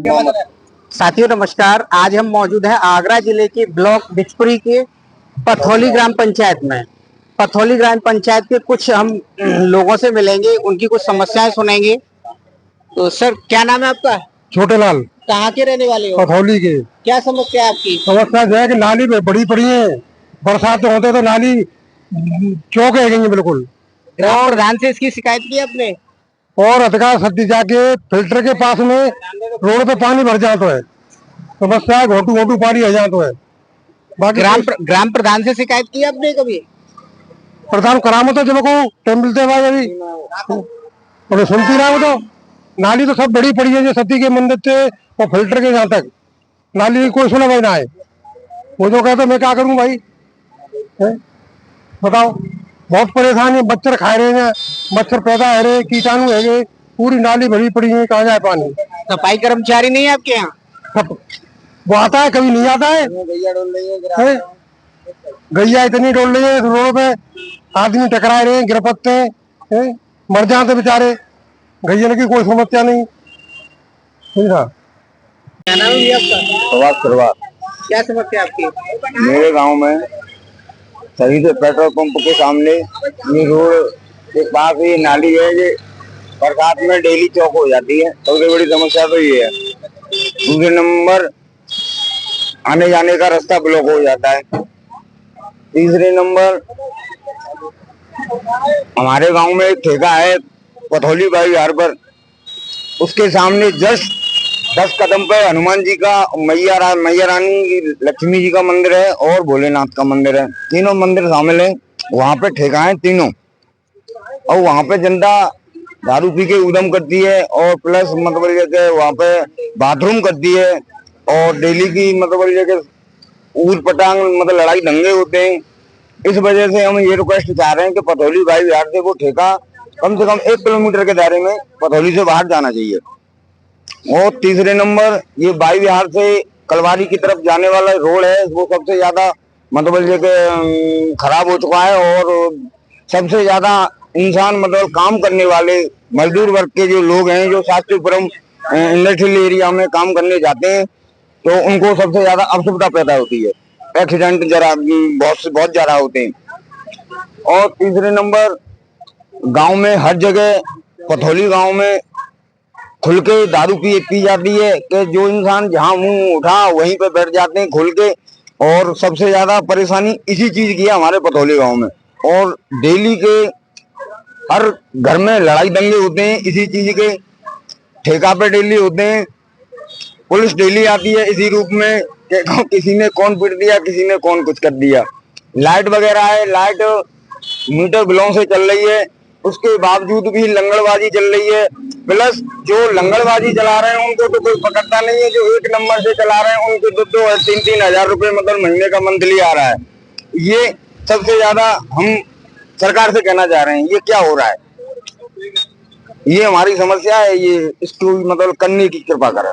साथियों नमस्कार। आज हम मौजूद हैं आगरा जिले के ब्लॉक बिचपुरी के पथौली ग्राम पंचायत में। पथौली ग्राम पंचायत के कुछ हम लोगों से मिलेंगे, उनकी कुछ समस्याएं सुनेंगे। तो सर, क्या नाम है आपका? छोटे लाल। कहाँ के रहने वाले हो? पथौली के। क्या समस्या है आपकी? समस्या जो है कि नाली में बड़ी पड़ी है, बरसात होते तो नाली चौक है गई बिल्कुल। ग्राम प्रधान से इसकी शिकायत की आपने? और अधिकार सत्ती जाके फिल्टर के पास में रोड पे पानी भर जाता है, समस्या घोटू घोटू पानी आ जाता है। बाकी ग्राम प्रधान से शिकायत की आपने कभी? प्रधान करामो तो जब को टाइम मिलते भाई अभी तो सुनती रहा तो नाली तो सब बड़ी पड़ी है, जो सती के मंदिर से और फिल्टर के यहाँ तक नाली कोई सुना भाई ना है। वो जो कहते मैं क्या करूं भाई, बताओ। बहुत परेशानी है, मच्छर खा रहे हैं, मच्छर पैदा है रहे, कीटाणु है गए, पूरी नाली भरी पड़ी है, कहाँ जाए पानी। सफाई कर्मचारी नहीं है आपके यहाँ? वो आता है, कभी नहीं आता है। गैया इतनी डोल रही है रोड पे, आदमी टकरा रहे हैं, गिर पड़ते हैं, मर जाते बेचारे। गैया की कोई समस्या नहीं। क्या नाम है आपका? क्या समस्या आपकी? मेरे गांव में सही से पेट्रोल पंप के सामने ये रोड के पास ये नाली है, ये बरसात में डेली चौक हो जाती है। सबसे बड़ी समस्या तो ये है। दूसरे नंबर, आने जाने का रास्ता ब्लॉक हो जाता है। तीसरे नंबर, हमारे गांव में एक ठेका है पथौली बाई विहार पर, उसके सामने जस्ट 10 कदम पे हनुमान जी का, मैया रानी लक्ष्मी जी का मंदिर है और भोलेनाथ का मंदिर है। तीनों मंदिर शामिल हैं। वहां पे ठेका है तीनों, और वहां पे जनता दारू पी के उदम करती है, और प्लस मतलब वहां पे बाथरूम करती है, और डेली की मतलब ऊट पटांग मतलब लड़ाई दंगे होते हैं। इस वजह से हम ये रिक्वेस्ट चाह रहे हैं कि पथौली बाई विहार से वो ठेका कम से कम 1 किलोमीटर के दायरे में पथौली से बाहर जाना चाहिए। और तीसरे नंबर, ये बाई विहार से कलवारी की तरफ जाने वाला रोड है, वो सबसे ज्यादा मतलब खराब हो चुका है, और सबसे ज्यादा इंसान मतलब काम करने वाले मजदूर वर्ग के जो लोग हैं, जो शास्त्रीपुरम इंडस्ट्रियल एरिया में काम करने जाते हैं, तो उनको सबसे ज्यादा असुविधा पैदा होती है। एक्सीडेंट बहुत ज्यादा होते हैं। और तीसरे नंबर, गांव में हर जगह, पथौली गांव में खुल के दारू पी जाती है कि जो इंसान जहां मुंह उठा वहीं पे बैठ जाते हैं खुल के। और सबसे ज्यादा परेशानी इसी चीज की है हमारे पथौली गांव में। और डेली के हर घर में लड़ाई दंगे होते हैं इसी चीज के। ठेका पे डेली होते हैं, पुलिस डेली आती है इसी रूप में कि किसी ने कौन पीट दिया, किसी ने कौन कुछ कर दिया। लाइट वगैरह है, लाइट मीटर बिलों से चल रही है, उसके बावजूद भी लंगड़बाजी चल रही है। प्लस जो लंगड़बाजी चला रहे हैं उनको तो कोई पकड़ता नहीं है, जो 1 नंबर से चला रहे हैं उनको 2-2 और 3-3 हजार रुपए मतलब महीने का मंथली आ रहा है। ये सबसे ज्यादा हम सरकार से कहना चाह रहे हैं, ये क्या हो रहा है, ये हमारी समस्या है, ये इसको मतलब करने की कृपा करें।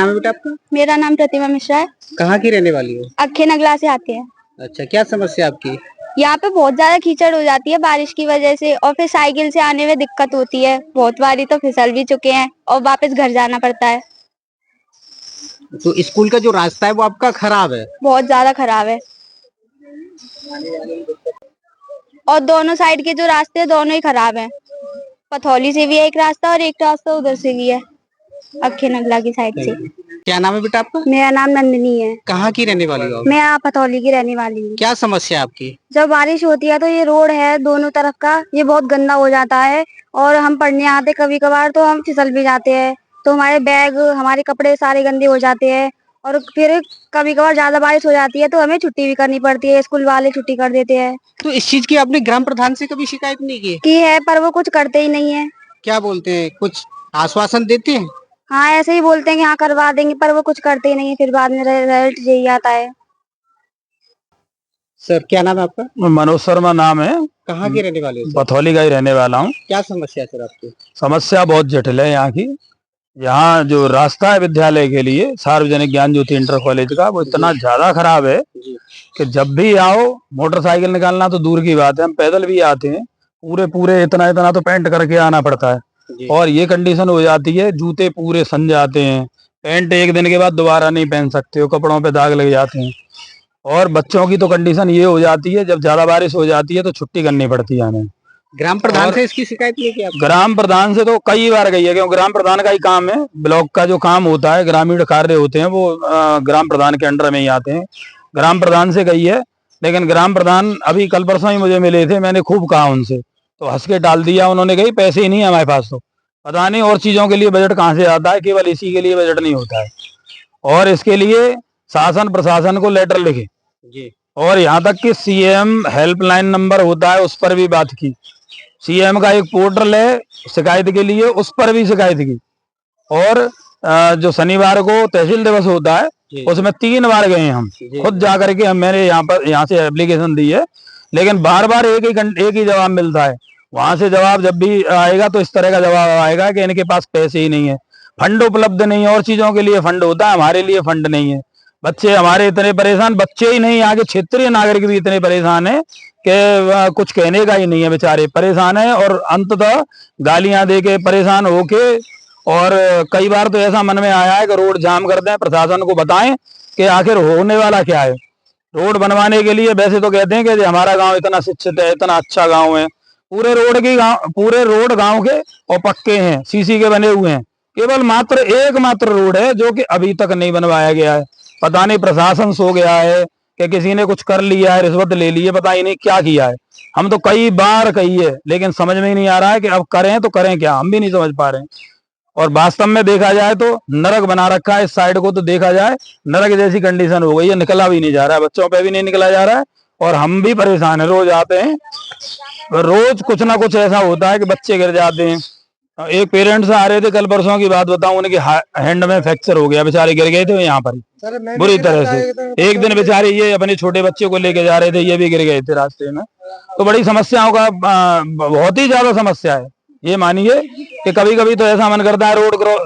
नाम है बेटा आपका? मेरा नाम प्रतिमा मिश्रा है। कहाँ की रहने वाली हो? अक्खे नगला से आते हैं। अच्छा, क्या समस्या आपकी? यहाँ पे बहुत ज्यादा कीचड़ हो जाती है बारिश की वजह से, और फिर साइकिल से आने में दिक्कत होती है। बहुत बारी तो फिसल भी चुके हैं और वापस घर जाना पड़ता है। तो स्कूल का जो रास्ता है वो आपका खराब है? बहुत ज्यादा खराब है, और दोनों साइड के जो रास्ते हैं दोनों ही खराब हैं। पथौली से भी है एक रास्ता और एक रास्ता उधर से भी है, अक्खे नगला की साइड से। क्या नाम है बेटा आपका? मेरा नाम नंदिनी है। कहाँ की रहने वाली हो आप? मैं यहाँ पथौली की रहने वाली हूँ। क्या समस्या है आपकी? जब बारिश होती है तो ये रोड है दोनों तरफ का, ये बहुत गंदा हो जाता है, और हम पढ़ने आते कभी कभार तो हम फिसल भी जाते हैं, तो हमारे बैग हमारे कपड़े सारे गंदे हो जाते हैं। और फिर कभी कभार ज्यादा बारिश हो जाती है तो हमें छुट्टी भी करनी पड़ती है, स्कूल वाले छुट्टी कर देते हैं। तो इस चीज की आपने ग्राम प्रधान से कभी शिकायत नहीं की? है पर वो कुछ करते ही नहीं है। क्या बोलते हैं, कुछ आश्वासन देते हैं? हाँ, ऐसे ही बोलते हैं कि हाँ करवा देंगे, पर वो कुछ करते ही नहीं है, फिर बाद में रिजल्ट यही आता है। सर क्या नाम है आपका? मनोज शर्मा नाम है। कहाँ के रहने वाले हो? पथौली का ही रहने वाला हूँ। क्या समस्या है सर आपकी? समस्या बहुत जटिल है यहाँ की। यहाँ जो रास्ता है विद्यालय के लिए, सार्वजनिक ज्ञान ज्योति इंटर कॉलेज का, वो इतना ज्यादा खराब है कि जब भी आओ मोटरसाइकिल निकालना तो दूर की बात है, हम पैदल भी आते हैं, पूरे पूरे इतना तो पेंट करके आना पड़ता है। और ये कंडीशन हो जाती है, जूते पूरे सन जाते हैं, पैंट एक दिन के बाद दोबारा नहीं पहन सकते हो, कपड़ों पे दाग लग जाते हैं। और बच्चों की तो कंडीशन ये हो जाती है, जब ज्यादा बारिश हो जाती है तो छुट्टी करनी पड़ती है हमें। ग्राम प्रधान से इसकी शिकायत नहीं की आपने? ग्राम प्रधान से तो कई बार गई है, क्योंकि ग्राम प्रधान का ही काम है, ब्लॉक का जो काम होता है, ग्रामीण कार्य होते हैं वो ग्राम प्रधान के अंडर में ही आते हैं। ग्राम प्रधान से गई है, लेकिन ग्राम प्रधान अभी कल परसों ही मुझे मिले थे, मैंने खूब कहा उनसे, तो हंस के डाल दिया उन्होंने, कही पैसे ही नहीं है हमारे पास, तो पता नहीं और चीजों के लिए बजट कहाँ से आता है, केवल इसी के लिए बजट नहीं होता है। और इसके लिए शासन प्रशासन को लेटर लिखे जी, और यहाँ तक कि सीएम हेल्पलाइन नंबर होता है उस पर भी बात की, सीएम का एक पोर्टल है शिकायत के लिए, उस पर भी शिकायत की। और जो शनिवार को तहसील दिवस होता है उसमें 3 बार गए हम खुद जा करके, हम मैंने यहाँ से एप्लीकेशन दी है, लेकिन बार बार एक ही जवाब मिलता है। वहां से जवाब जब भी आएगा तो इस तरह का जवाब आएगा कि इनके पास पैसे ही नहीं है, फंड उपलब्ध नहीं है, और चीजों के लिए फंड होता है, हमारे लिए फंड नहीं है। बच्चे हमारे इतने परेशान, बच्चे ही नहीं आगे क्षेत्रीय नागरिक भी इतने परेशान है कि कुछ कहने का ही नहीं है, बेचारे परेशान है। और अंततः गालियां दे के परेशान होके, और कई बार तो ऐसा मन में आया है कि रोड जाम कर दें, प्रशासन को बताएं कि आखिर होने वाला क्या है। रोड बनवाने के लिए वैसे तो कहते हैं कि हमारा गांव इतना शिक्षित है, इतना अच्छा गांव है, पूरे रोड गांव के और पक्के हैं, सीसी के बने हुए हैं, केवल मात्र एकमात्र रोड है जो कि अभी तक नहीं बनवाया गया है। पता नहीं प्रशासन सो गया है कि किसी ने कुछ कर लिया है, रिश्वत ले ली है, पता ही नहीं क्या किया है। हम तो कई बार कही है, लेकिन समझ में ही नहीं आ रहा है कि अब करें तो करें क्या, हम भी नहीं समझ पा रहे हैं। और वास्तव में देखा जाए तो नरक बना रखा है इस साइड को, तो देखा जाए नरक जैसी कंडीशन हो गई है, निकला भी नहीं जा रहा है, बच्चों पे भी नहीं निकला जा रहा है, और हम भी परेशान है। रोज आते हैं, रोज कुछ ना कुछ ऐसा होता है कि बच्चे गिर जाते हैं। एक पेरेंट्स आ रहे थे, कल परसों की बात बताऊं, उनके हैंड में फ्रैक्चर हो गया, बेचारे गिर गए थे यहाँ पर बुरी तरह से। एक दिन बेचारे ये अपने छोटे बच्चे को लेके जा रहे थे, ये भी गिर गए थे रास्ते में। तो बड़ी समस्याओं का बहुत ही ज्यादा समस्या है। ये मानिए कि कभी कभी तो ऐसा मन करता है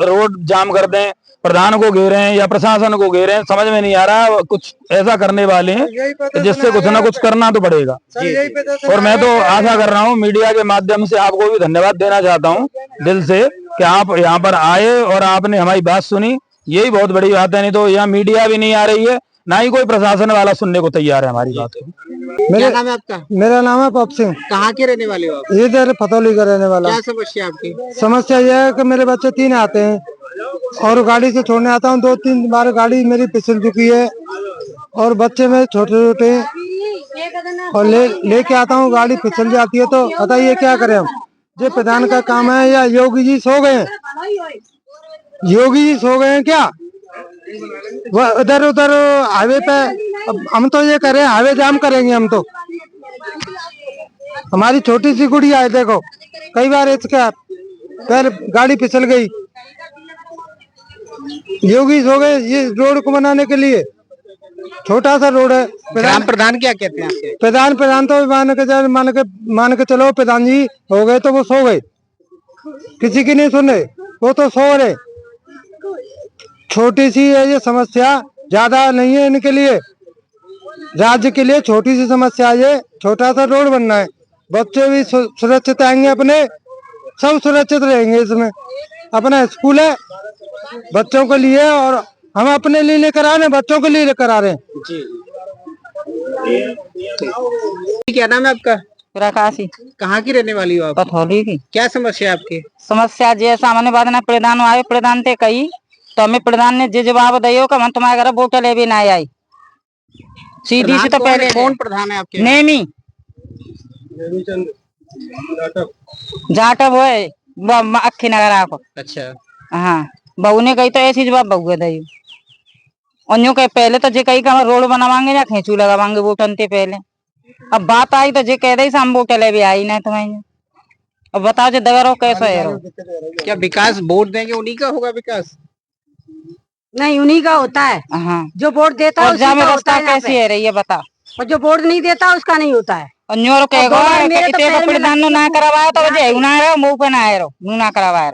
रोड जाम कर दें, प्रधान को घेरें या प्रशासन को घेरें, समझ में नहीं आ रहा। कुछ ऐसा करने वाले हैं जिससे कुछ ना कुछ करना तो पड़ेगा। और मैं तो आशा कर रहा हूँ मीडिया के माध्यम से आपको भी धन्यवाद देना चाहता हूँ दिल से कि आप यहाँ पर आए और आपने हमारी बात सुनी, यही बहुत बड़ी बात है। नहीं तो यहाँ मीडिया भी नहीं आ रही है, ना ही कोई प्रशासन वाला सुनने को तैयार है हमारी बात को। क्या नाम है आपका? मेरा नाम है पप सिंह। कहाँ के रहने वाले हो आप? इधर पथौली का रहने वाला। क्या समस्या आपकी? समस्या यह है कि मेरे बच्चे 3 आते हैं और गाड़ी से छोड़ने आता हूँ, 2-3 बार गाड़ी मेरी फिसल चुकी है, और बच्चे मेरे छोटे छोटे और लेके आता हूँ, गाड़ी फिसल जाती है। तो बताइए क्या करें हम? ये प्रधान का काम है या योगी जी सो गए हैं? योगी जी सो गए हैं क्या? वह इधर उधर हाईवे पे, अब हम तो ये करें हाईवे जाम करेंगे हम तो। हमारी छोटी सी गुड़िया है, देखो कई बार इसका पैर गाड़ी फिसल गई। योगी सो गए ये रोड को बनाने के लिए, छोटा सा रोड है। ग्राम प्रधान क्या कहते हैं आपके? प्रधान तो मान के चलो, प्रधान जी हो गए तो वो सो गए, किसी की नहीं सुन रहे, वो तो सो रहे। छोटी सी है ये समस्या, ज्यादा नहीं है इनके लिए। राज्य के लिए छोटी सी समस्या है ये, छोटा सा रोड बनना है, बच्चे भी सुरक्षित आएंगे, अपने सब सुरक्षित रहेंगे इसमें। अपना स्कूल है बच्चों के लिए, और हम अपने लिए लेकर आ रहे हैं, बच्चों के लिए लेकर आ रहे हैं। क्या नाम है आपका? प्रकाशी। कहाँ की रहने वाली हो आप? पथौली की। क्या समस्या है आपकी? समस्या जे सामान्य बात ना प्रधान आए, प्रधान थे कही तो हमें प्रधान ने जे जवाब दियो कि हम तुम्हारे घर वोट ले भी ना आई। सीधी सी तो पहले कौन प्रधान है आपके? नेमी जाटव है अखी नगर आपको। अच्छा, हाँ, बहू ने कही तो ऐसी जवाब बहू दई। अन्यों के पहले तो जे कही कि हम रोड बनवाएंगे या खेचू लगावाएंगे वोटन ते पहले। अब बात आई तो जे कह दई हम वोट ले भी आई ना तुम्हें। अब बताओ जे दगा रहो कैसा है रहो। क्या विकास वोट देंगे उन्हीं का होगा विकास? नहीं, उन्हीं का होता है। हाँ, जो वोट देता है और उसी जहाँ में का होता रास्ता है यहाँ कैसी पे। है रही है बता। और जो वोट नहीं देता उसका नहीं होता है। अन्यों के और दो बार मेरे तो पैर में प्रधान लगी ना करवाया तो वजह ना आयो मुंह पे ना आयो ना करवाया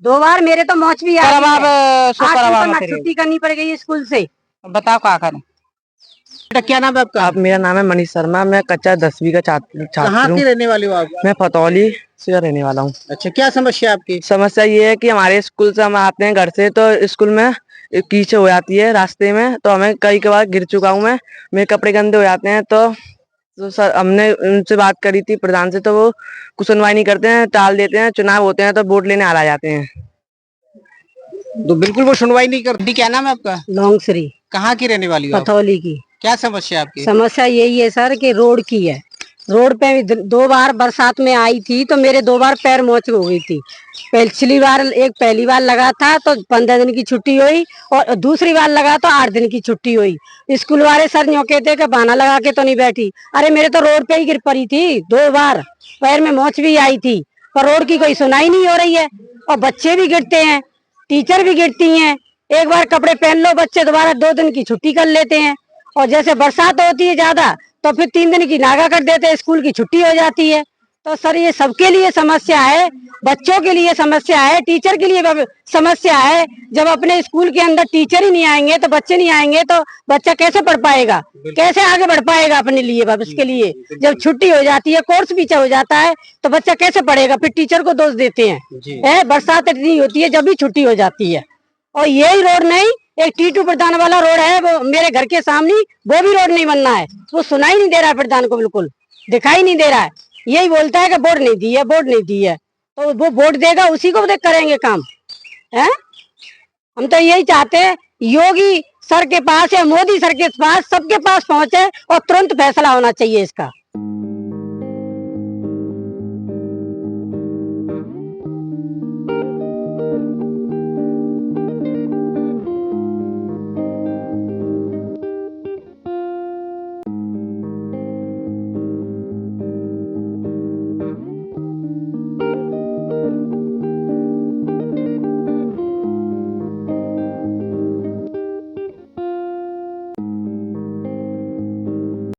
2 बार मेरे तो मौज भी आई करवा है। सो 8 दिन करवा तो मत मैं छुट्टी करनी पड़ गई स्कूल से। बताओ क्या करें। बेटा क्या नाम है आपका? मेरा नाम है मनीष शर्मा, मैं कक्षा 10वीं का छात्र कहाँ हूँ। की रहने वाली हो आप? मैं फतौली से रहने वाला हूँ। अच्छा, क्या समस्या है आपकी? समस्या ये है कि हमारे स्कूल से हम आते हैं घर से, तो स्कूल में कीचड़ हो जाती है रास्ते में, तो हमें कई बार गिर चुका हूँ मैं, मेरे कपड़े गंदे हो जाते हैं। तो सर हमने उनसे बात करी थी प्रधान से, तो वो कुछ सुनवाई नहीं करते हैं, टाल देते हैं। चुनाव होते हैं तो वोट लेने आ जाते हैं। तो बिल्कुल वो सुनवाई नहीं करती। क्या नाम है आपका? लौंगसरी कहाँ की रहने वाली हो आप? पथौली की। क्या समस्या है आपकी? समस्या यही है सर कि रोड की है। रोड पे 2 बार बरसात में आई थी तो मेरे 2 बार पैर मोच हो गई थी। पहली बार लगा था तो 15 दिन की छुट्टी हुई, और दूसरी बार लगा तो 8 दिन की छुट्टी हुई। स्कूल वाले सर यूँ कहते कि बहाना लगा के तो नहीं बैठी। अरे मेरे तो रोड पे ही गिर पड़ी थी 2 बार, पैर में मोच भी आई थी, पर रोड की कोई सुनाई नहीं हो रही है। और बच्चे भी गिरते हैं, टीचर भी गिरती हैं। एक बार कपड़े पहन लो बच्चे दोबारा 2 दिन की छुट्टी कर लेते हैं। और जैसे बरसात होती है ज्यादा तो फिर 3 दिन की नागा कर देते हैं, स्कूल की छुट्टी हो जाती है। तो सर ये सबके लिए समस्या है, बच्चों के लिए समस्या है, टीचर के लिए समस्या है। जब अपने स्कूल के अंदर टीचर ही नहीं आएंगे तो बच्चे नहीं आएंगे तो बच्चा कैसे पढ़ पाएगा, कैसे आगे बढ़ पाएगा अपने लिए भविष्य के लिए। जब छुट्टी हो जाती है, कोर्स पीछे हो जाता है तो बच्चा कैसे पढ़ेगा, फिर टीचर को दोष देते हैं। बरसात इतनी होती है जब भी छुट्टी हो जाती है। और यही रोड नहीं, एक T2 प्रधान वाला रोड है वो मेरे घर के सामने, वो भी रोड नहीं बनना है। वो सुनाई नहीं दे रहा है प्रधान को, बिल्कुल दिखाई नहीं दे रहा है। यही बोलता है कि वोट नहीं दी है, वोट नहीं दी है। तो वो वोट देगा उसी को देख करेंगे काम है। हम तो यही चाहते हैं योगी सर के पास या मोदी सर के पास, सबके पास पहुंचे और तुरंत फैसला होना चाहिए इसका।